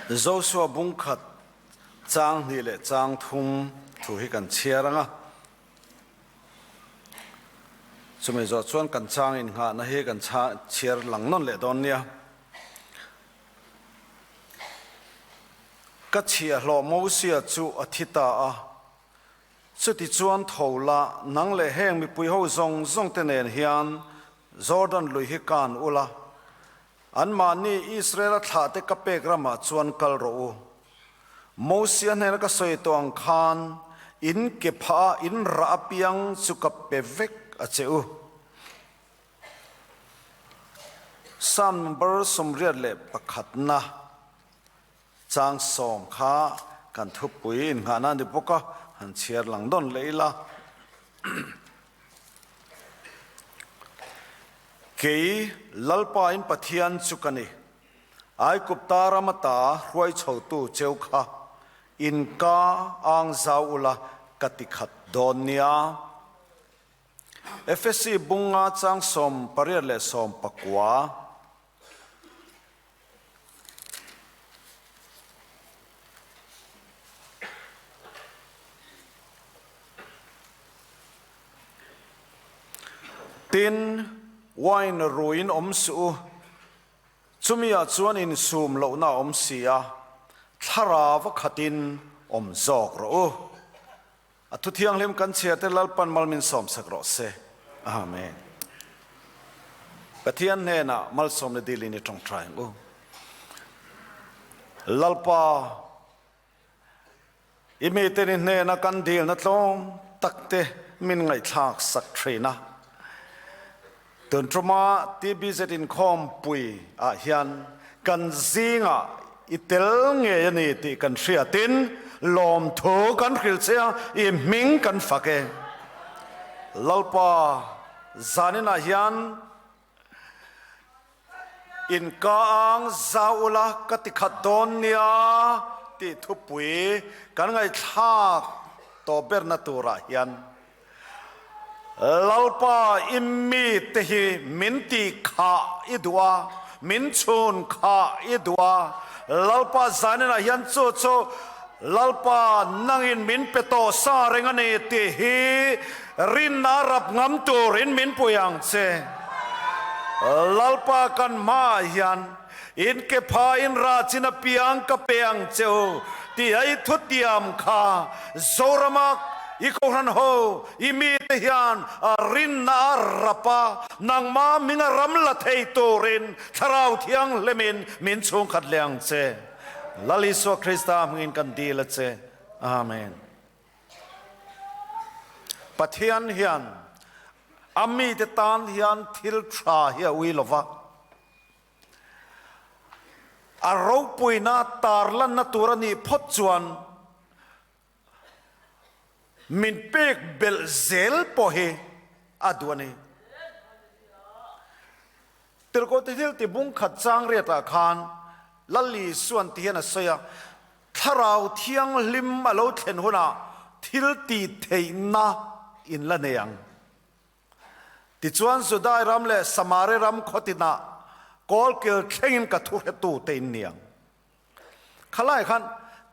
Joshua bung khat chang ni le chang thum thu hi kan chiaranga chumi zo chuan kan chang in nga na he kan cha chiar lang non le don nia ka chia hlo mo sia chu athita a chuti chuan thola nang le heng mi pui ho zong zong te nen hian Jordan lui hi kan ula an mani Israel tha te ka pek rama chuan kal ro Mosia ne ka soi tong khan in ke pha in ra piang chu ka pevek a cheu Psalm number somriat le pakhat na chang som kha kan thu pui in ngana ni boka han chiar lang don leila kei lalpa in pathian chukani ai kuptara mata huai chhotu cheu kha in ka ang zaula katikhat donia FSC bunga chang som parir le som pakwa tin wine ruin su chumia chuan in sum lo na sia thara va khatin zok ro atu thiang lem kan chia te lalpan malmin som sakro se amen pathian ne na mal som ne dili ni tong trai lalpa ime te ne na kan dil na tlom takte min ngai thak sak threina tun troma TBZ in khom pui a hian kan zinga itel nge ni ti kan thria tin lom tho kan khil chea I ming kan fake lalpa zanina hian in kaang zaula katikhat donia ti thupui kan ngai thak to ber na tura hian lalpa immi tehi minti kha idwa min chun kha idwa lalpa zanina hian chu chu lalpa nangin min peto sa rengani ti hi rin narap ngam tur in min puyang che lalpa kan ma hian in ke pha in ra china piang ka peang cheu ti ai thutiam kha zoramak ikohan ho imi hian rin na rapa nang ma minga ramla thei torin tharau thiang lemin min chung khat leang che lali so Krista mingin kan dil che amen pathian hian ami te tan hian thil tha hi wi lova aro puina tarlan na turani phot chuan min pek bel zel pohe adwani tirko til ti bung khat chang reta khan lali suan ti na soya tharau thiang lim alo thlen huna thil ti theina in la neyang ti chuan sudai ram le samare ram khotina kol kel thengin ka thu hetu te niang khalai khan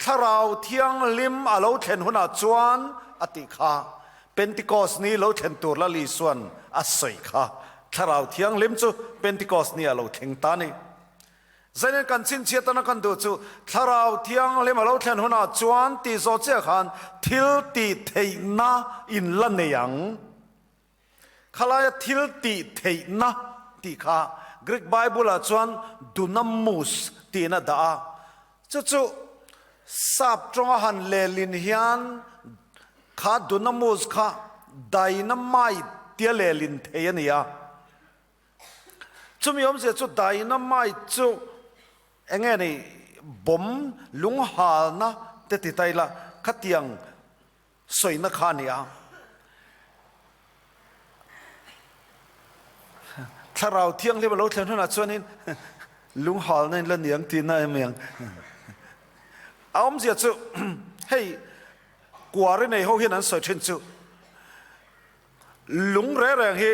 tharau thiang lim alo thlen huna chuan ati kha Pentecost ni lo thlen tur la li suan asoi kha tharau thiang lim chu Pentecost ni alo theng ta ni zanen kan chin chiatana kan du chu tharau thiang lim alo thlen huna chuan ti zo che khan thil ti theina in la neyang khalaya thil ti theina ti kha Greek Bible a chuan dunamus ti na da chu chu sap tronga han lelin hian kha dunamus kha dynamite tialelin theyania chumiyom se chu dynamite chu engeni bom lunghal na te ti taila khatiang soina khania tharau thiang le lo thlen huna chuanin lunghal nen la niang ti na emeng aom zia chu hey kwari nei ho hian an soi thin chu lung re reng hi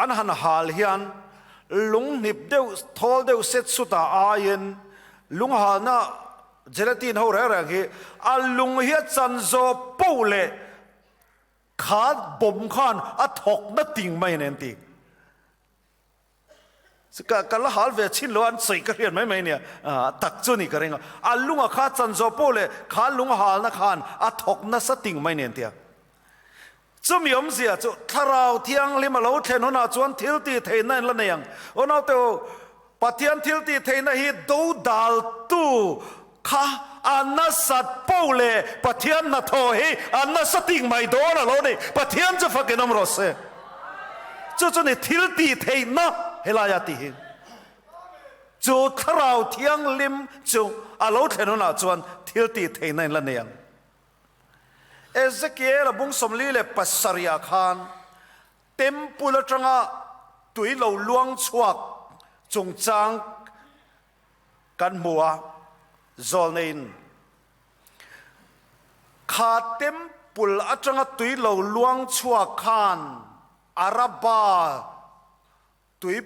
an han hal hian lung nip deu thol deu set suta ayen lung ha na เจลาตินเขาเรื่องที่อัลลุงเฮียจันโซปูเล่ขาบ่มข้านอัฐกนัดติงไม่เน้นติสกัดละหาเวชินล้วนใส่กระเรียนไม่เนี่ยตักจุนี่กระเรงอัลลุงขาจันโซปูเล่ขาลุงหาลนักขานอัฐกนัดสติงไม่เน้นเตียจุมีอมเสียจุทาราวเที่ยงลิมาเลาเทนหน้าจวนทิลตีเทนั่นละเนี่ยโอ้น้าเตวปะเทียนทิลตีเทนฮีดูดัลตูข้าอันนั้นสัตว์ปูเล่ปะเทียนนัทโอฮีอันนั้นสติงไม่โดนละโลนี่ปะเทียนจะฟังกันน้ำรสเซ่จุนี่ทิลตีเทน่ะเฮลายาติจุทาราวเที่ยงลิมจุอาเลาเทนหน้าจวนทิลตีเทนั่นละเนี่ยเอเซเกียลบุงสมลีเลปัสสริยาคานเต็มปุลจังะตุยเหลาลวงชวกจงจางกันมัวจอลเนนขาเต็มปุลจังะตุยเหลาลวงชวกคานอาราบาตุย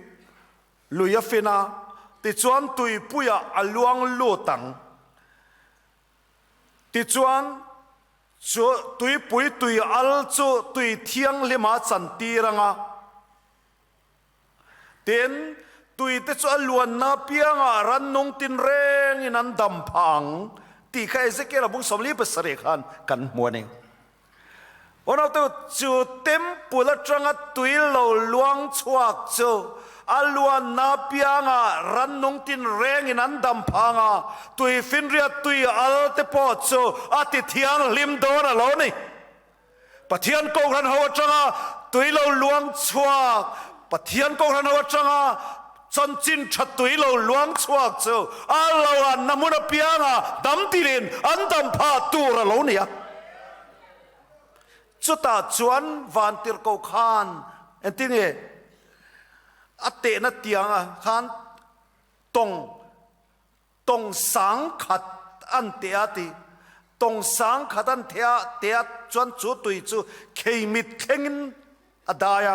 ลุยฟินาติจวนตุยปุยอลวงโลตังติจวนจูตุยปุยตุยอัลจูตุยเทียงลิมาจันตีรังะเต็นตุยเตจูอลวนนาเปียงะรันนงตินเรงอินันดำพังตีใครเสกระบุงสมลีเปสเรขันกันมัวเองวันนั้นตัวจูเต็มปุระจังะตุยเหลาลวงชวกจูอลวนนาเปียงะรันนงตินเรงอินันดำพังะตุยฟินเรียตุยอัลเตปอจูอาทิเทียงลิมโดนะโลนี่ปะเทียนกงรันหัวจังะตุยเหลาลวงชวกปะเทียนกงรันหัวจังะจนจินชัดตุยเหลาลวงชวกจูอัลลวนนามุนเปียงะดำติลินอันดำพาตูระโลนี่จุดตาจวนวันติรโกขานเอ็นติเน่อเตนัดเตียงขานตรงสังขัดอันเตียติตรงสังขัดอันเตียจวนจุดตุยจูเคมิดเข่งอดาย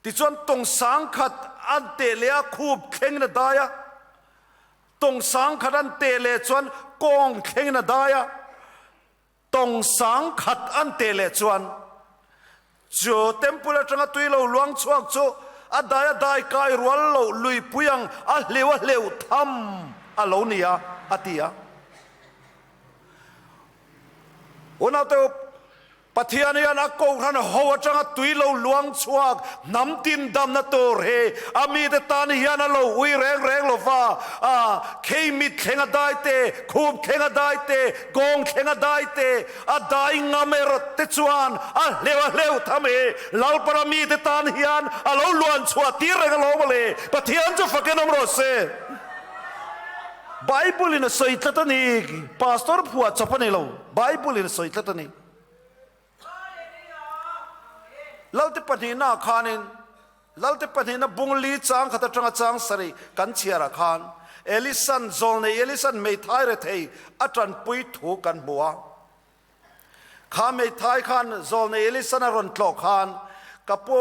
ติจวนตรงสังขัดอันเตเลียคูบเข่งอดายตรงสังขัดอันเตเลจวนกองเข่งอดายตรงสังขัดอันเตเลจวนจูเต็มปุระจังตุยเหลาลวงชวกจูอดายกายรัวเหลาลุยปุยังอัลเลวทำอัลโลนียอติยาวันนั้นตัวปะเทียนยันอากงขันหัวจังตุยเหลาลวงชวกน้ำตินดำนาตัวเรอามีเดตานียันเหลาอุยแรงโลฟ้าเคมิดเข่งได้เตคูบเข่งได้เตกงเข่งได้เตอดายงามรถเตจวนเลวทำเอลาปรามีเดตานียันเหลาลวนชวตีแรงโลมาเลยปะเทียนจะฟังกันน้ำรสเซไบเบิลอินสอยตัดนี่พาสตอร์ผัวจับปนเอลไบเบิลอินสอยตัดนี่เราจะปฏิณาคานินเราจะปฏิณาบุงลีจางขัดจังจางสรีกันเชียร์คานเอลิสันโซลเนเอลิสันไม่ทายเรทย์อัตรันปุยถูกันบัวข้าไม่ทายคานโซลเนเอลิสันรอนทลอกคานกับปู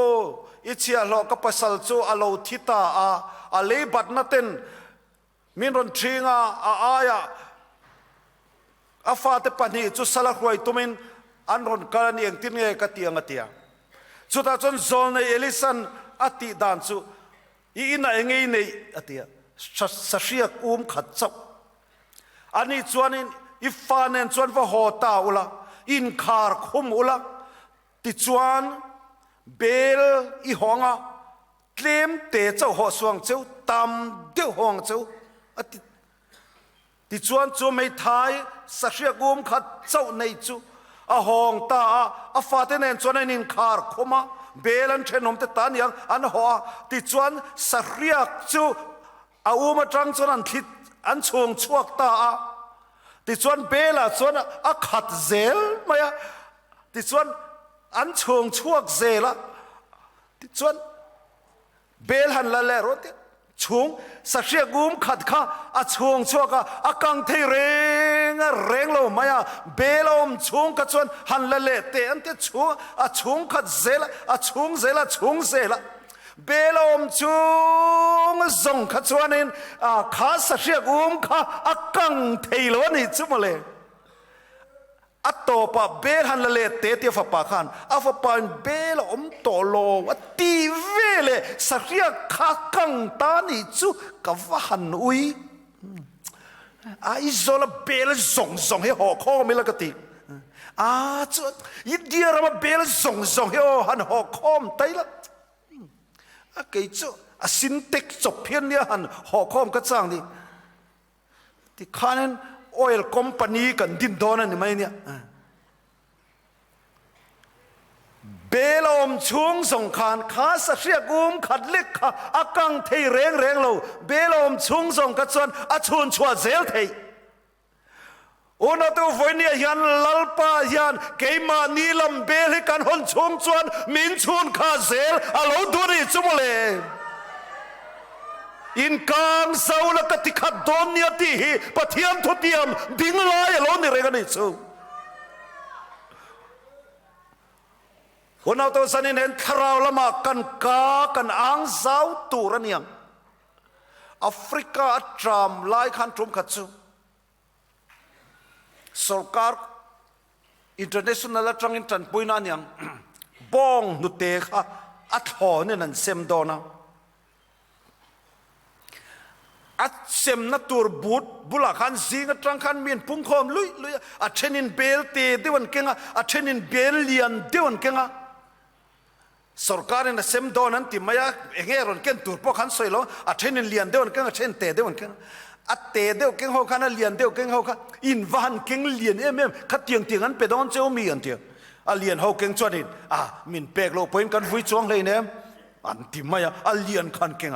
อิเชียหลอกกับปัสสาวะจูอาโลทิตาอาเลบัดนัดเต็นมินรอนทริงอายาอาฟาเตปนีจูสลักรวยตุมินอันรอนการเนียงตินเงกติยงติยาสุดท้ายจนโซนในเอลิสันอติดานสุอีน่าเองในอติยาสัชยกขัดจับอันนี้ชวนอิฟานเนนชวนว่าหัวตาอุละอินคาร์คุมอุละติชวนเบลอีหงะเต็มเตะเจ้าหัวสวงเจ้าตามเดียวหงเจ้าติชวนจูไม่ทายสัชยกขัดเจ้าในจูหงตาฟาเตเนนชวนนินคาร์คุมาเบลันเชนอมเตตานยังอันหัวติชวนสัชยกจูมาจังชวนอันทิดอันชงชวกตาติชวนเบลชวนขัดเซลมาติชวนอันชงชวกเซลติชวนเบลหันละเลรถชงสักเกุมขัดข้าชงชวกกังเทเรงโลมายาเบลอมชงกัดชวนหันละเลเตอันเตชงขัดเซลชงเซล เบลอมชุงส่งขจวนินขาสักเรียกขาอักกังเทลวนี่จุมาเลยอัตโตปะเบลฮันเลเตติฟปะขันอาฟปานเบลอมโตโลวัตีเวเลสักเรียกขากังตานี่จุกับหันอุยไอ้โซลเบลส่งให้หอข้อไม่ละกติจุยิดเดียร์มาเบลส่งให้หันหอข้อมไตละเกี่ยจุสินเต็กจบเพียนเนี่ยหันหอข้อมก็จ้างดิที่ข้านั้นออยล์คอมพานีกันดินโดนนี่ไหมเนี่ยเบลอมช่วงสงครามขาสักเรียกุมขัดเล็กขาอากังเทเร่งเราเบลอมช่วงสงกัดส่วนอาชวนชัวเซลเทโอนาตัวฝนเนี่ยยันลัลปายันเกมานีลำเบลกันหนช่วงชวนมินชวนขาเซลอาลูดูนี่จุมเลอินกังเสาละกติขัดโดนเนี่ยที่ปะเทียมทุเทียมดิ้งลายอาลูนี่เรื่องนี้ซูคนเอาตัวสันนิษฐานคราวละมากันกากันอ่างสาวตูระเนียงแอฟริกาอัตรามไล่ขันทุ่มขัดซูสการ์อินเตอร์เนชั่นแนลทรังอินทันปุยนันยังบ้องนุเตะอัฐอเนี่ยนั่นเซมโดนะอัดเซมนัตัวบูดบุลขันซิงตรังขันมีนพุ่งคอมลุยอัดเชนินเบลเตเดวันเก่งอัดเชนินเบลเลียนเดวันเก่งสการ์เนี่ยเซมโดนั้นที่มายาเองรอนเก่งตัวพวกขันสวยล้ออัดเชนินเลียนเดวันเก่งอัดเชนเตเดวันเก่งอัดเตะเดียวเก่งเขาขันเลียนเดียวเก่งเขาขันอินวันเก่งเลียนขัดเตียงอันเป็นดอนเจ้ามีอันเดียวเลียนเขาเก่งจวนนินมินเปกโลพอยกันฟุ้ยจวงเลยเนี่ยอันที่มายาเลียนขันเก่ง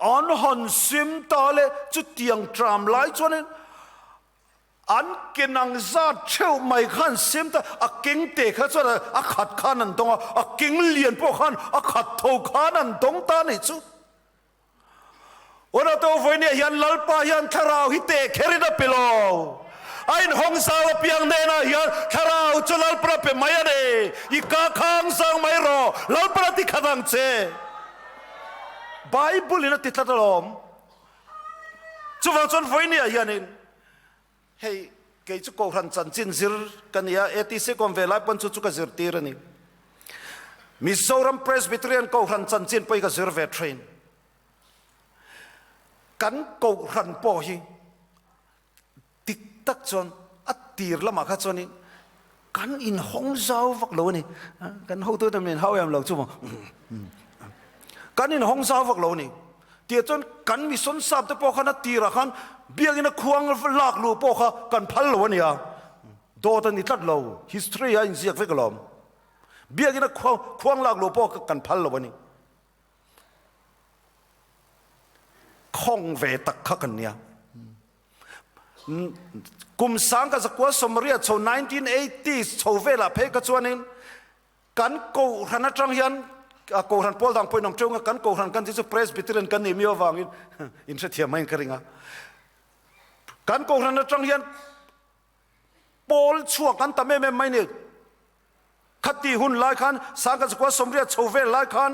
อันหันซิมตาเลจุดเตียงตรามไล่จวนนินอันเก่งนังซาเชี่ยวไม่ขันซิมตาเก่งเตะเขาจวนขัดขันนั่นตรงเก่งเลียนพวกขันขัดทูขันนั่นตรงตานี่จุโอ้เราตัวไฟเนี่ยยันลัลปายันทาราวฮิเตเคริดาเปโลไอ้ห้องสาวเปียงเดน่ะยันทาราวจุลัลปราเปมายาเดอีกาข้างสังไม่รอลัลปราติขดังเชไบเบิลนี่ติดตลอมจุฟังจนไฟเนี่ยยันนินเฮ้ยเกี่ยจุกรันจันจินซิร์กันเนี่ยเอติเซคอมเวลาปันจุกซิร์ตีรนี่มิโซรัมเพรสบิทเรียนกรันจันจินไปกับซิร์เวทเทรนกันกูรันปอฮีติดตักจนอัดตีร์ละมาขัดจนนี่กันอินห้องเจ้าฟักโลนี่กันเขาตัวทำเนี่ยเขาอย่างเราจุ๊บกันอินห้องเจ้าฟักโลนี่เดี๋ยวจนกันมีสนสับแต่พอขันตีระขันเบียกินควงลากลูปอขักันพัลโลนี่อ่ะโดตันนี่ตัดโล history อ่ะอินเสียกฟิกลอมเบียกินควงลากลูปอกันพัลโลนี่ข้องเวตักขกันเนี่ยกุมสังกัสกัวสมเรียชาว1980ชาวเวลาเพกจวนินกันกูรันจังยันกูรันพอลดังไปน้องจงกันกูรันกันที่สุเพรสบิทเรนกันนี่มีวางอินเสถียรไม่กระริงกันกูรันจังยันพอลชัวกันทำไม่เนี่ยขัดตีหุ่นไล่ขันสังกัสกัวสมเรียชาวเวลไล่ขัน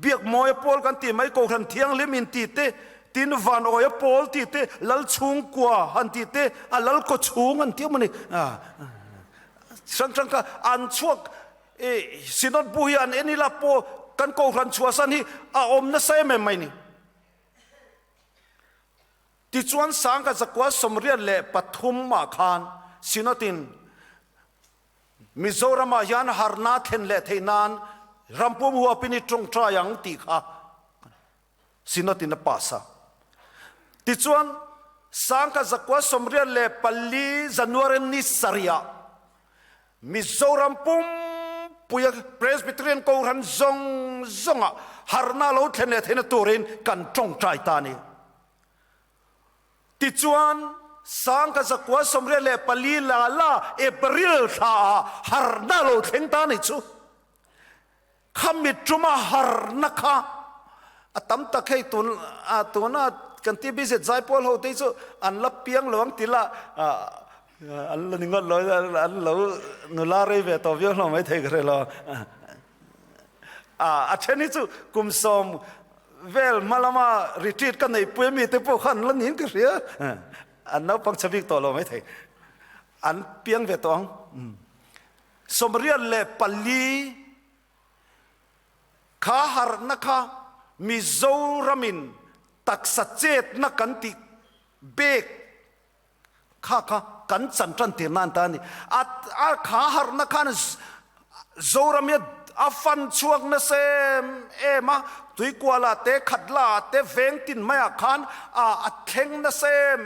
เบียกมอยพอลกันตีไม่กูรันเทียงลิมินตีเตตินวันโอยพอลตีเตลัลชุงกว่าหันตีเตลัลก็ชุงหันเทียมันนี่สังกัอันชั่วสินนบุญอันนี้ละพอกันกูรันชัวสันนี่อมนั่นใช่ไหมนี่ที่ชวนสังกัสกัวสมเรียนเล่ปฐุมมาคานสินตินมิโซรามายันฮาร์นาเทนเล่เทนันรำพุ่มหัวปินิตรงทรายังตีข้าสินตินปัสสะติจวนสังกัสกัวสมเรียนเล่ปัลลีจันวารินิสริยามิโซรัมพุ่มปุยเพรสบิทเรียนกูรันซงฮาร์นาโลเทนเทนตัวเรนกันตรงใจตานีติจวนสังกัสกัวสมเรียนเล่ปัลลีลาลาเอเปริลทาฮาร์นาโลเทนตานีชูขมิตรมาหาร์นักข้าตั้มตะไคตัวน่ากันที่บิเศษใจพอลเขาที่สุอันลับเพียงหลวงติละอันละนึงก็เลยอันเราหนูลาเรเวตัวเยอะเราไม่เทกเลยเรา อาเช่นนี้จูกุมสมเวลมาลามารีทรีตกันในปุยมีแต่พวกขันแล้วนินก็เสียอันนั้นปังชบิกตัวเราไม่ถึงอันเปียงเวตองสมเรียนเลปลีข้าหารนักมิโซรามินตักสัจเจตนักกันติเบกข้ากันสันทันเทียนนันตานี่ข้าหารนักนั้นโซรามินอาฟันช่วงนั้นเซมมาตุยกว่าละเตะขัดละเตะเวงตินไม่อาคารเข่งนั้นเซม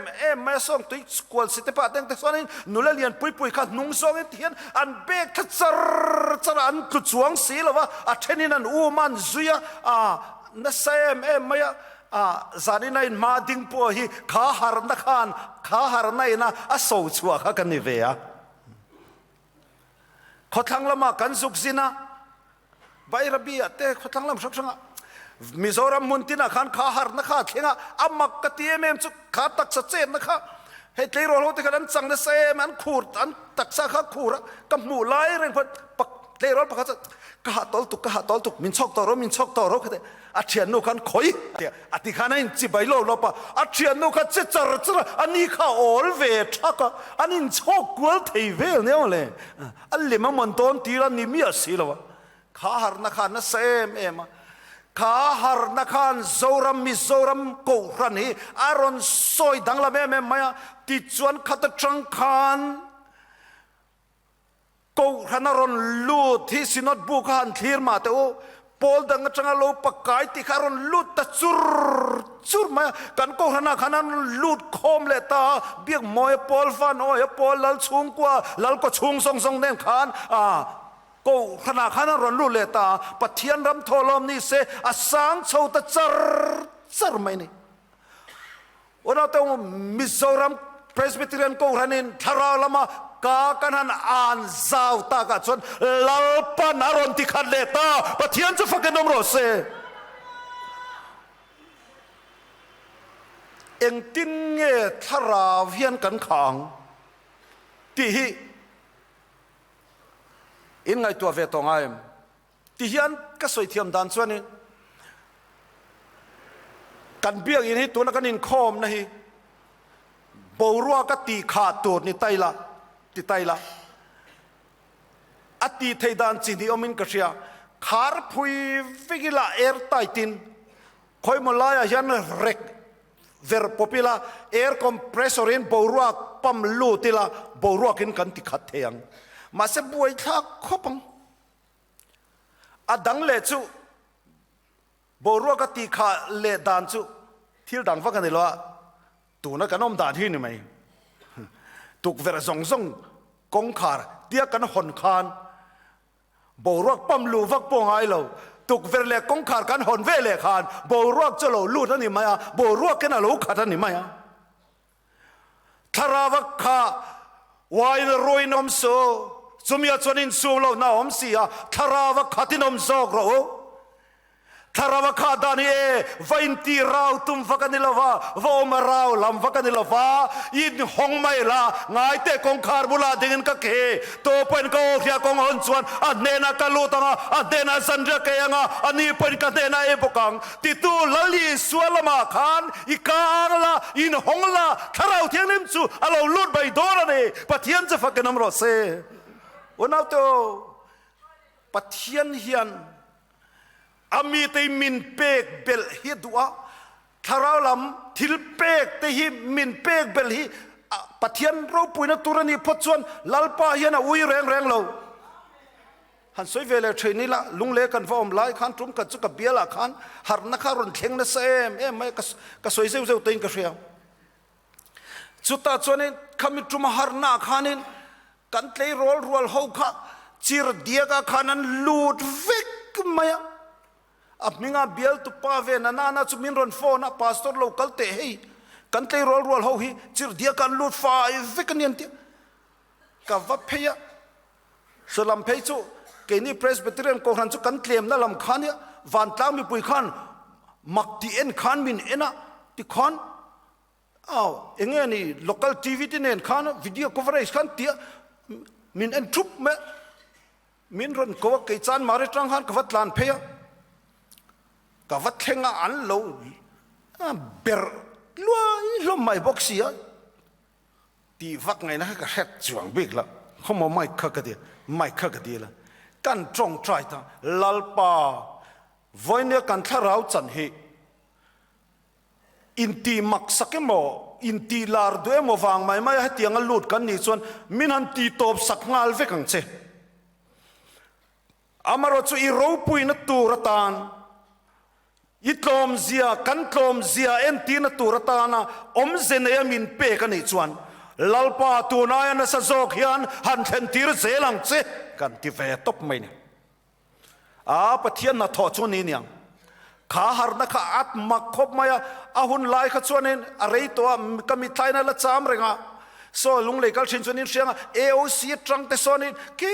ไม่ส่งตุยกว่าสิเตปะเต็งแต่ส่วนนี้นุเลเลียนปุยขัดนุ่งส่งเทียนอันเบกทัศร์อันกุดสวงสีละวะเทนินันอูมันซุยนั้นเซมไม่จานีนัยมาดิ้งปัวฮีข้าหารนักขันข้าหารนัยนะสู้ชัวข้ากันนี่เวียขอทั้งละมากันสุขสินะใบระเบียเตะขอทั้งลำสักสังมิโซรัมมุนตินะขันข้าหารนักขันเข่งอามักกตีเมมจุขาตักสัจเจนนักขันเฮ้ยเลยรอเราแต่กันสั่งนั้นเซมันขูดอันตักสักขันขูดกับหมู่ไล่เรื่องพันปักเลยรอปักจะกหาตอลตุกมินชอกตอรก็ได้อาเชียนนูขันคอยเดียอธิขานันจีบไปโลลปะอาเชียนนูขันเจจระอันนี้ข้าออลเวทักอันนี้ชอกกวลทีเวลเนี่ยเลยอันเลี้ยมันโดนตีรันนี่มีอะไรละวะข้าหารนักขันนั่นเซมข้าหารนักขันโซรัมมิโซรัมกูรันฮีอารอนซอยดังละแม่มาติดชวนขัดจังขันกูขันอารอนลูดที่สินอดบุกันทีร์มาเตโอพอลดังจังโลปกายที่คารอนลูดตะจุรมากันกูขันขันลูดคอมเลตาเบียกมอยพอลฟันโอยพอลลัลชุงกว่าลัลก็ชุงส่งเด่นขันกูขณะขันรอนลูเลตาปะเทียนรำโทลมนี่เสอสังโชตจรไม่นี่วันนั้นต้องมิโซรัมเพรสบิเทเรียนกูขันินทาราลามากากันหันอ่านซาวตากะจนลาปนารอนติขันเลตาปะเทียนจะฟักนมโรเซเอ็งตินเงทาราเวียนกันขังที่อินไงตัวเวทองไงที่ยันก็สวยเทียมดันส่วนนี้กันเบียกอินให้ตัวนักนินคอมนะฮีบรัวก็ตีขาดตัวนี่ไตละติไตละอตีไทยดันจิดีอมินกษยาคาร์พุยฟิกิลาเอร์ไตตินคอยมาลายยันเร็กเวอร์ป๊อปิลาเอร์คอมเพรสเซอร์อินบรัวปั๊มลูติละบรัวกินกันติขัดเทียงมาเสบวยทักขบังดังเลจูบรัวกตีขาเลดานจูที่ดังฟังกันเลยว่าตัวนักการอมดานที่นี่ไหมตุกเวรส่งกงขาร์เดียกันหอนคานบรัวปั๊มลูฟักปงไอเราตุกเวรเล็กกงขาร์กันหอนเวเลคานบรัวจะเราลูดนี่ไหมบรัวกันเราขัดนี่ไหมทาราวักขาวายนรวยนมโซสมัยชนินสูงเราหน้าอมเสียทาราวขัดนมโซกเราทาราวขัดนี่วันที่เราตุ้มฟักนิลาวาวอมเราลำฟักนิลาวาอินห้องไม่ละง่ายแต่กงคาร์บุลาดิ่งกักเฮตัวเป็นกอเขียกงหอนชวนอันเนนักลูตังอันเดนัสันเจเกียงอันนี้เป็นกันเดนัเอปกังติตูลลีสวลมาขานอีกาละอินห้องละทาราวเทียงนิมซูอาเราลุดไปโดนนี่ปะเทียนจะฟักนมรสเซวันนั้นตัวปะเทียนเฮียนอามีแต่มินเปกเบลฮิดัวทาราวลำทิลเปกแต่ฮิมินเปกเบลฮิปะเทียนเราปุยนัตุรนีพดชวนลัลปาเฮียนอุ้ยแรงเราหันสวยเวลาเทนี่ละลุงเล็กกันฟ้อมไล่ขันทุ่มกันจุกกับเบียร์ละขันหันนักขารนเข่งนะเซมไม่ก็สวยเซลติงกระเชียวจุดตาชวนนี้ขมิตุมหันนักขันินกันเลยรัวเฮาข้าชีรเดียกขานันลูดวิกมามิงาเบลตุปาเวนาจุมินรอนโฟนะพาสตอร์โลกัลเตให้กันเลยรัวเฮาฮีชีรเดียกันลูดฟ้าวิกเนียนเตียกับวับเพยสลัมเพยจูเกนี่เพรสเบเตเรียนโคขันจูกันเคลมนั่นลำขันเนี่ยวันตามมีปุยขันมักตีเอ็นขันมินเอ็นะที่ขันเอ็งนี่ local TV ที่เนี่ยขันวิดีโอ coverage ขันเตียมินเอ็นทุบเมมินรอนโกวกไก่จานมาเรตรังขันกวัดลานเพย กวัดเทงอันโลเบรล้วยลมไม่บอกเสียตีวักไงนะก็เฮ็ดจวงบิ๊กละเขามาไม่คักกันดีไม่คักกันดีละกันจงใจta lalpa voine kan tharau chan hi inti mak sakemo inti lar do emo wang mai mai hatianga lut kan ni chon min han ti top sak ngal ve kang che amaro chu I ro pui na tu ratan itlom zia kan tlom zia en ti na tu ratana om zene min pe kan ni chuan lalpa tu na na sa zok hian han then tir zelang che kan ti ve top mai ne pathian na tho chu ni niang kha har na kha at mak khop maya ahun lai kha chuanin arei to kami thaina la cham renga so lung le kal chin chuanin sianga AOC trang te sonin ki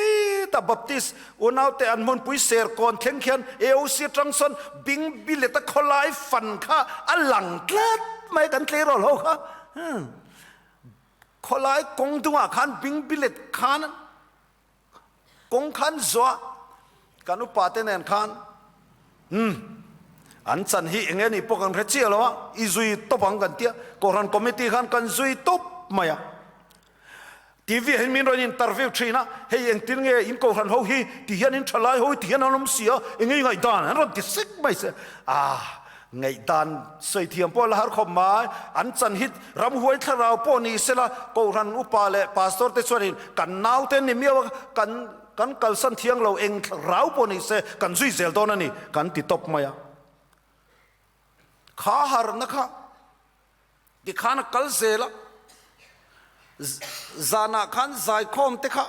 ta baptist unau te an mon pui ser kon theng khian AOC trang son bing bileta kholai fan kha alang tlat mai kan tle ro lo kha kholai kong tunga khan bing bilet khan kong khan zwa kanu pate nen khan an chan hi enge ni pokan rechi lo izui topang kan tia koran committee khan kan zui top maya TV hin min ron interview thina hei eng tin nge in ko ran ho hi ti hian in thalai ho ti hian anom sia enge ngai dan ron ti sik mai se ngai dan soi thiam pol har khom mai an chan hit ram huai tharau po ni sela ko ran upale pastor te chuanin kan nau te ni miaw kan kalsan thiang lo eng rau po ni se kan zui zel don ani kan ti top maya kha har na kha di khana kal zela zana khan zai khom te kha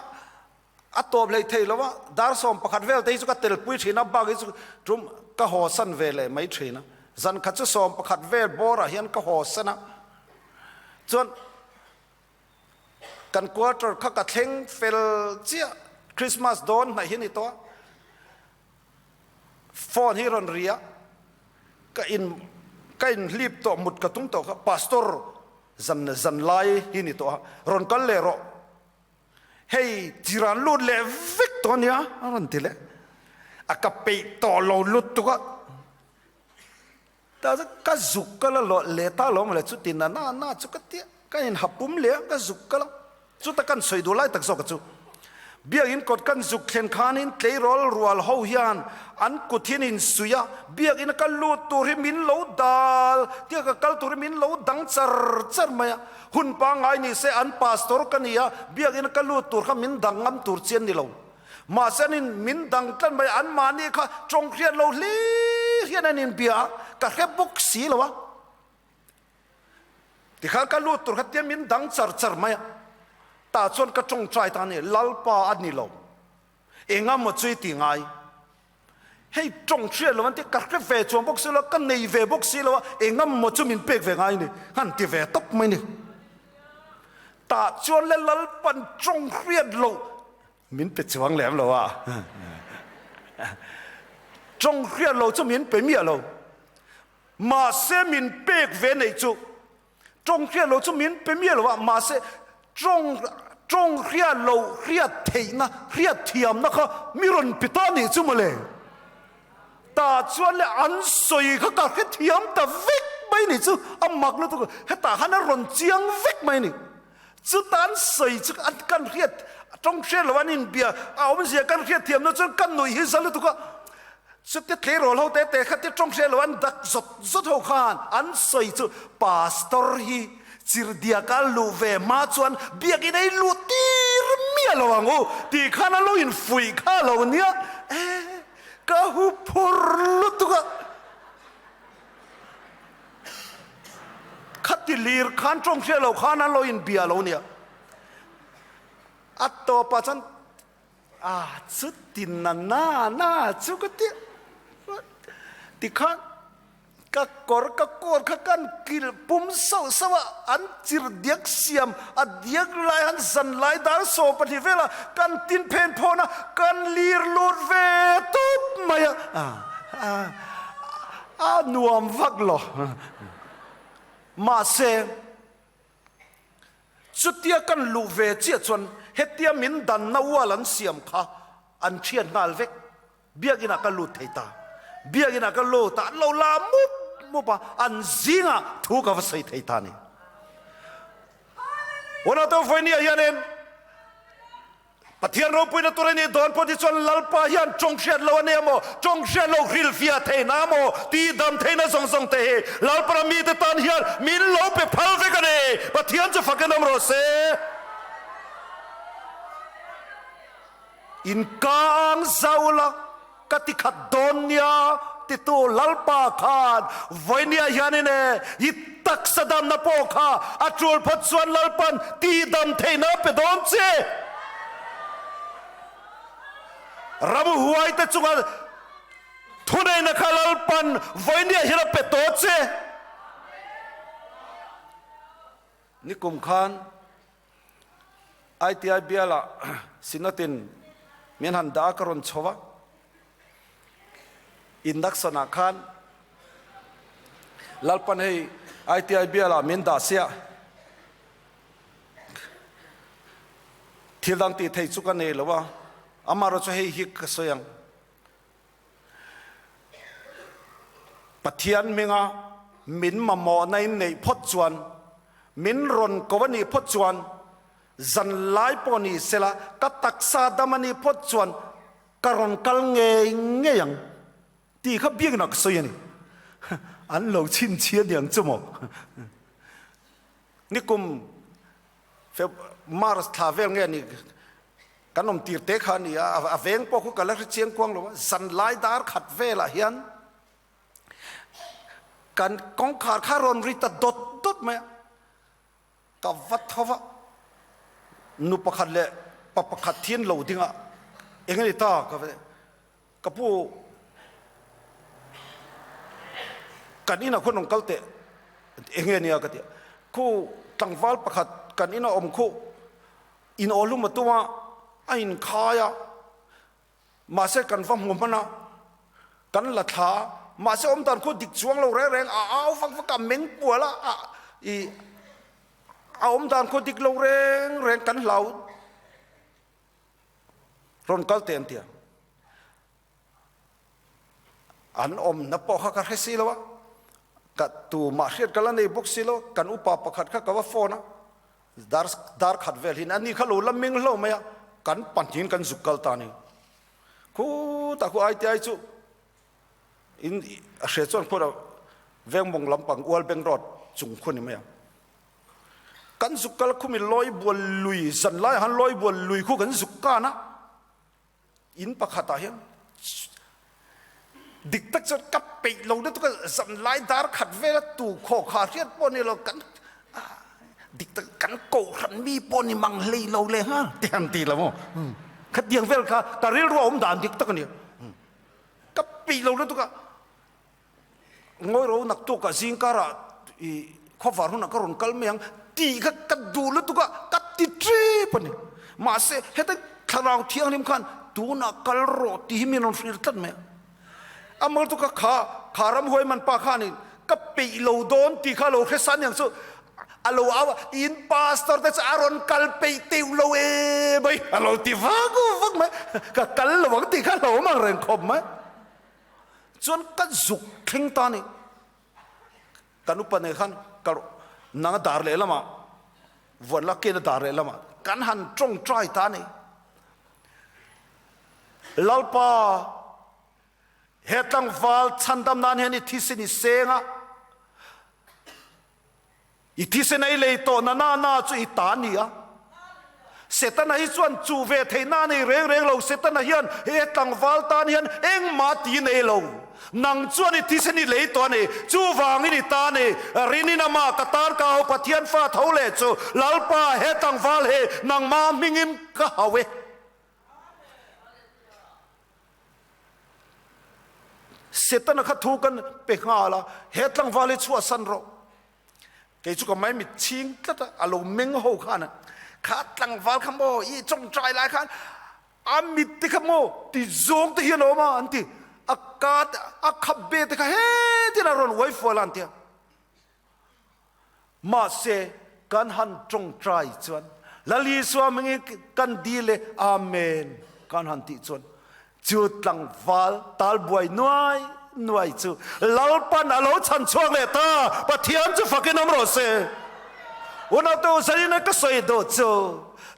atop lei thei lawa dar som pakhat vel te chu ka tel pui thina ba ge chu tum ka ho san vele mai thina zan kha chu som pakhat vel bora hian ka ho sana chon kan quarter kha ka thleng fel chia Christmas don na hin ito phone hi ron ria ka in lip to mut ka tung to pastor zan lai hin ito ron kal le ro hey tiran lut le victoria ron tile akape to lo lut to ta ka zukala lo le ta lo le chu tin na chu ka ti ka in hapum le ka zukala chu ta kan soi du lai tak zo ka chu biak in kot kan zuk thlen khanin tleirol rual ho hian an kuthin in suya biak in kal lu tur min lo dal tia ka kal tur min lo dang char maya hun pa ngai ni se an pastor kania biak in kal lu tur kha min dang ngam tur chen ni lo ma sanin min dang tan mai an mani kha chong khian lo li hian anin bia ka khe bok si lo wa ti kha kal lu tur kha tian min dang char maya ta chon ka chong trai ta ni lalpa ani lo enga mo chui ti ngai hei chong chue lo ti ka ve chong bok si lo kan nei ve bok si lo enga mo chu min pek ve ngai ni han ti ve top mai ni ta chon le lalpan chong riat lo min pe chuang lem lo wa chong riat lo chu min pe mi lo ma se min pek ve nei chu chong riat lo chu min pe mi lo wa ma se trong ria lo ria theina ria thiam na kha miron pitani chumale ta chuan le an soi kha ka khe thiam ta vek mai ni chu amak na tu he ta hana ron chiang vek mai ni chu tan soi chu an kan riat trong ria lo anin bia a om sia kan riat thiam na chu kan noi hi sal tu ka chu te thero lo te kha te trong ria lo an dak zot ho khan an soi chu pastor hi chirdia ka lu ve ma chuan biak in ei lu tir mia lo ango ti khana lo in fui kha lo nia ka hu phur lu tu ka khatilir khan trong se lo khana lo in bia lo nia atto pa chan chutin na chu ka ti khan ka kor ka kan kil pum so sawa an chir diak siam a diak lai han san lai dar so pati vela kan tin pen phona kan lir lut ve top maya nuam vak lo ma se chutia kan lu ve chia chon hetia min dan na walan siam kha an thian ngal vek biak ina ka lu theita เบียกินก็โลตาโลลามุปะอันซิงะทุกข์ว่าใส่ไทยตานี่วันนั้นตัวไฟนี่ยันเองปะเทียนเราพูดตัวนี้โดนพอดีส่วนลัลปะยันจงเชียร์เราเนี่ยโมจงเชียร์เราริลฟิอาเทน้ำโมตีดำเทน่าสงเทลัลปะมีแต่ตอนยันมีโลเปพัลเวกันเองปะเทียนจะฟังกันน้ำรสเซอินกังซาอุลากติขัดดอนเนียติโตลัลปะขาดวันนี้ยันเนี่ยยิตักสะดำนับโอคาอัจฉริพัดส่วนลัลปันตีดำเทน่าเปดอนเซราบุหัวอิตจุกาทุนเองนักลัลปันวันนี้ฮิราเปโตเซนิคุมขานไอทีไอบีเอลสินตินเมียนหันดากรอนชวะอินดักษนาขานลัลปันให้ไอทีไอบีเอลเมียนดาเซียที่ดังตีไทยสุกันเอลวะอามาเราจะให้ฮิกสยังปะเทียนมิงามินมาหมอในพดจวนมินรอนกวันนี้พดจวนจันไลปอนีเสละกัตักซาดามันนี้พดจวนกรอนกัลเงยยังตีขับเบียงนักสยังนี่อันเราชินเชียนอย่างจุ่มนี่กุมเฟมาร์สทาเวลเงี้ยนี่กันนมตีเตะขานี่อาเวงพวกเขากันแล้วเชียงกวางหรอวะสันไลดาร์ขัดเวลาเฮียนกันกองขาดข้ารอนริตาดดไหมกับวัดทว่านุปขัดเละปะขัดเทียนเหล่าดิ้งอ่ะเองนี่ตากับผู้กันนี่นะคนของเกาเตะเองนี่ก็เตะคู่ตั้งวัลปะขัดกันนี่นะอมคู่อินอลุมาตัวอินขายมาเสกันฟังหัวมันนะกันละท้ามาเสอมตอนคู่ดิกช่วงเราแรงเอาฟังกับเม้งปัวละเอาอมตอนคู่ดิกเราแรงกันเรารอนกัลเตียนเตียอันอมนับปอกขัดให้สิแล้ววะกัดตูมาเชียดกันแล้วในบุกสิแล้วกันอุปาปขัดขัดกับว่าโฟนะดาร์ขัดเวลินอันนี้เขาหลุดละเม้งเราไหมอะกันปั่นหินกันสุกกัลตานี่คู่ตาคู่ไอที่ไอจูอินเสียส่วนพวกเราเวงมงลำปังอวลเบงรอดจุงคนนี่ไหมกันสุกกัลคู่มีลอยบัวลุยสันไลหันลอยบัวลุยคู่กันสุกกานะอินปะขัดตาเห็นดิกตักจะกับไปเราเนี่ยตัวก็สันไลดาร์ขัดเวลตูโคขาเทียนปนนี่เรากันดิกตักกันโกรันมีปนนี่มังเลยเราเลยฮะเตียนตีละมั้งขัดเดียงเวลค่ะแต่เรื่องรวมด่านดิกตักเนี่ยกับปีเราเนี่ยตัวก็งอยเราหนักตัวก็สิงการะข้อฝ่ารุ่นนักรอนกัลเมียงตีก็กัดดูแล้วตัวก็กัดติดทรีปนี่มาเสเหตุคราวเที่ยงนิมขันดูนักกัลโรตีมีนนฟรีตัดไหมอามาตัวก็ขารำหวยมันปากขานี่กับปีเราโดนตีข้าเราแค่สั้นอย่างสุดอาเราเอาอินพาสตอร์แต่จะอารอนกัลไปติวเราไปอาเราตีฟ้ากูฟังไหมกับกัลเราหวังตีข้าเรามั่งเร่งคมไหมจนกันจุกทิ้งตานี่กันอุปนิขันกันนางดาร์เลยละมาวันละเกณฑ์ดาร์เลยละมากันหันจงใจตานี่ลัลปาเหตุตั้งฟัลชันดำนานเห็นอิทธิสินิเซงะอิทธิสินไอเลยโตนาจูอิตานีอะเสตันไอส่วนจูเวทนานี่เร่งเราเสตันไอยันเหตุตั้งฟัลตานยันเอ็งมาตีนเอเรานังจวนอิทธิสินิเลยตัวนี่จูวางอินิตานี่รินินามากตาร์กาเอาปะเทียนฟ้าเท่าเลจูลัลปาเหตุตั้งฟัลเฮนังมามิงิมกะฮาเวเสตันขัดทุกันเปกงาละเหตุตั้งฟัลชัวสันโรเกี่ยจุกไม่มีชิงก็จะอารมณ์เม้งโหขานะขาตั้งฟัลขโมยอีจงใจหลายขันอามิติขโมยที่จงที่เฮียนออกมาอันที่อากาศอาขับเบติขะเฮที่น่ารอนไว้ฟัวลันเตียมาเสกันหันจงใจจวนลลีสวามิกันดีเลยอาเมนกันหันติจวนจุดตั้งฟัลตัลบวยน้อย หน่วยจูเล่าปันอโลชันช่วงเลยตาปะเทียนจะฝักน้ำรสเซวันนั้นตัวสิ่งนั้นก็สวยโดดจู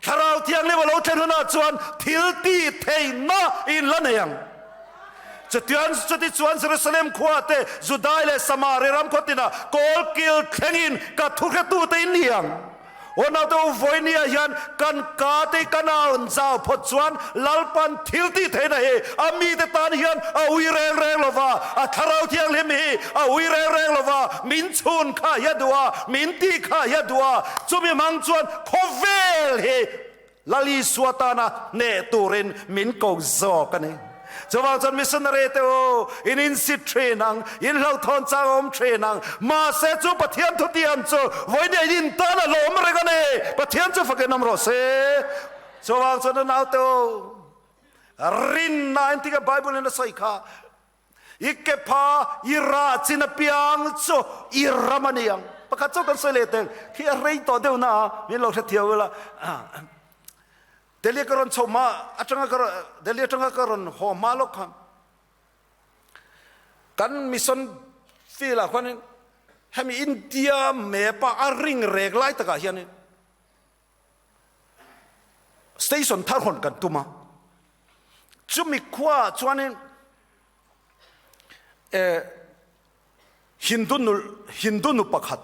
ถ้าเราเที่ยงเลี้ยวเราเท่านั้นจวนทิลตีเทน่าอินละเนียงจะเที่ยงจะที่จวนเยรูซาเล็มขวาเตจุดาเลสมาเรรัมขวตินะโกลกิลเทงินกับทุกตัวเตเนียงวันนั้นตัวไฟนี่ยันกันกาเตกันเอาเจ้าพดจวนลัลปันทิลตีเทน่าเฮอามีเตตานยันเอาวิเรงลว่าถ้าเราเที่ยงเลี้ยมีเอาวิเรงลว่ามินชุนข้ายัดว่ามินตีข้ายัดว่าจุมีมังจวนโคเวลเฮลลีสวตานะเนตูรินมินโกซอกันเองจะว่าจนมิสนาเรเตโออินสิเทรนังอินเราทอนจางอมเทรนังมาเสจูปะเทียนทุติยันจูวันนี้อินตานะลมเรกันเอปะเทียนจูฟักนำรสเอจะว่าจนนาวเตโอรินนาอินทิกาไบเบิลนะใส่ข้าอีกเก็บพาอิราจินเปียงจูอิรามันยังปะคัดจูกันใส่เลเตงที่อะไรต่อเดียวนะมีเราเที่ยวละเดลียกรอนชมาอัจฉริยะกรเดลียจังกรอนหัวมาลกกันมิสันฟีละคนนี้ให้มีอินเดียเมปะอาริงเรกไล่ตะกะเฮียนี่สเตชันท่าคนกันตุมาจุมีขวาชวนนี้ฮินดูนุปขัด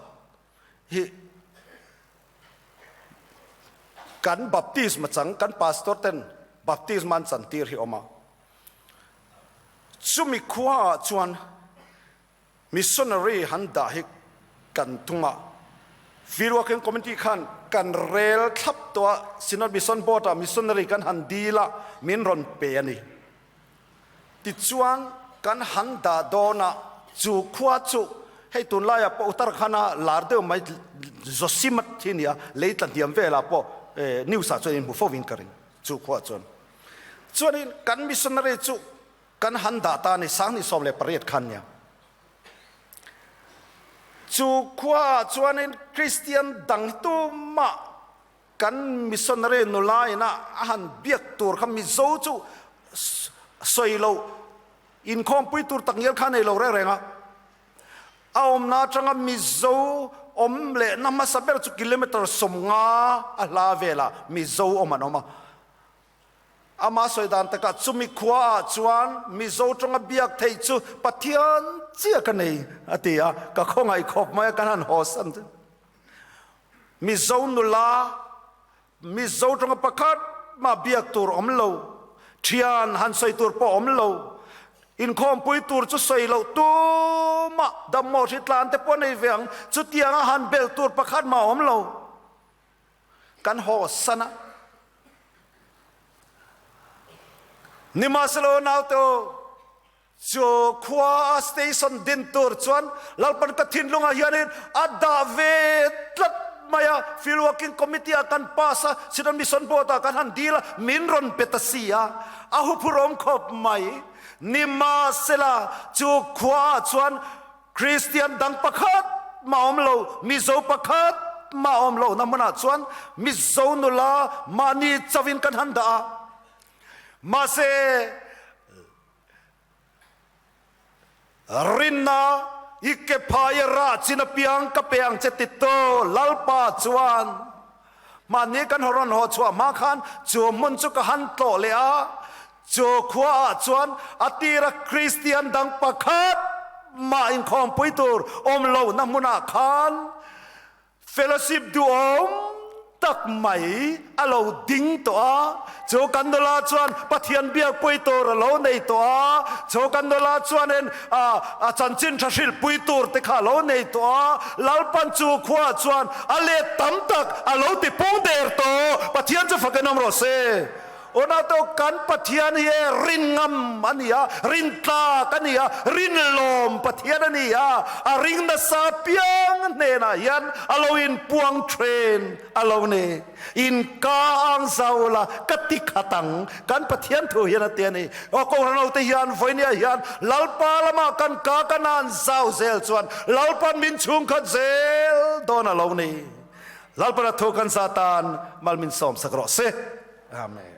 กันบัพติสมาจังกันพาสตอร์เต็นบัพติสมันสันติริออกมาจุมีขวาชวนมิสชันนารีฮันดาฮิกันทุงมาฟิลวาเคนคอมมิตี้ขันกันเรลทับตัวสินอดมิสชันบอตามิสชันนารีกันฮันดีละมินรอนเปียนี่ติดชวนกันฮันดาโดนะจูขวาจูให้ตุนลายปอุตรขณะลาร์เดอร์ไม่จอสิมัดที่นี่เลยตันเดียมเวลาปนิวส์จวนมุฟวินกันจูขวาจวนนี้กันมิสชันนารีจูกันฮันดาตาในสังนิสอบเลยประเทศขันเนี่ยจูขวาจวนนี้คริสเตียนดังตัวมากันมิสชันนารีนุลายนะฮันเบียกตัวคำมิโซจูสวยเราอินคอมปุยตัวตั้งเยอะขันในเราแรงๆเอาหน้าจังมิโซอมเล่น้ำมาสับเบลจุกิโลเมตรสมงาลาเวลามิโซอมันออกมาอามาสวยดันตะกัดจุมิขวาจวนมิโซจังเบียกเทจูปะเทียนเจียกันนี่อติยาก็คงไอขบมากันหันหอสันมิโซนุลามิโซจังประคัดมาเบียกตัวอมโลเทียนหันใส่ตัวปอมโลอินคอมปุยตูร์จะใส่เราตัวมาดำมอชิตลานแต่ปนในเวียงจุดเตียงอาหารเบลตูร์ประคัดมาอมเรากันหอสนะนิมาสโลนาวโตจูขวาสเตชันดินตูร์ชวนลาปันกฐินลุงอาเฮียนินอัดดาเวตลัดมายาฟิลวากินคอมมิตี้อากันพาสสิดันมิสันโบตากันฮันดีละมินรอนเปตเซียอาหุพุรมขบไม่นิมาเซลาจูขวาชวนคริสเตียนดังประคัดมาอมโลมิโซประคัดมาอมโลน้ำมันชวนมิโซนุลามานีจวินกันฮันดามาเซรินนาอีกเก็บพายราชินเปียงกับเปียงเจติโตลัลปาจวนมานี้กันฮอรอนฮอชัวมาคันจูมุนจุกหันโตเลยอาจูขวาจวนอติระคริสเตียนดังประคัดมาอินคอมปุยตูร์อมโลน้ำมุนาคันเฟลชิปดูอมตักไหมอโลดิ้งตัวโจกันดลาชวนปะเทียนเบียกปุยตูร์โลในตัวโจกันดลาชวนเอ็นจันจินทัชิลปุยตูร์ติขาโลในตัวลาลปันจูขวาชวนอเลตั้มตักอโลติปงเดร์โตปะเทียนจะฝักกันนำรสเซโอนาโตกันปะเทียนเฮรินงำอันนี้รินตากันนี้รินลมปะเทียนนี้ริงนัสเปียงเนน่ะยันอโลอินปวงเทรนอโลเนอินกางซาลากติขตังกันปะเทียนถูยันเตียนี่โอ้คนเราตียันไฟเนี่ยยันลาลปาละมากันกากันนันซาวเซลชวนลาลปันมินชุงขัดเซลโดนอโลเนลาลปาละทุกันซาตานมัลมินสอมสักรอเซอาเมน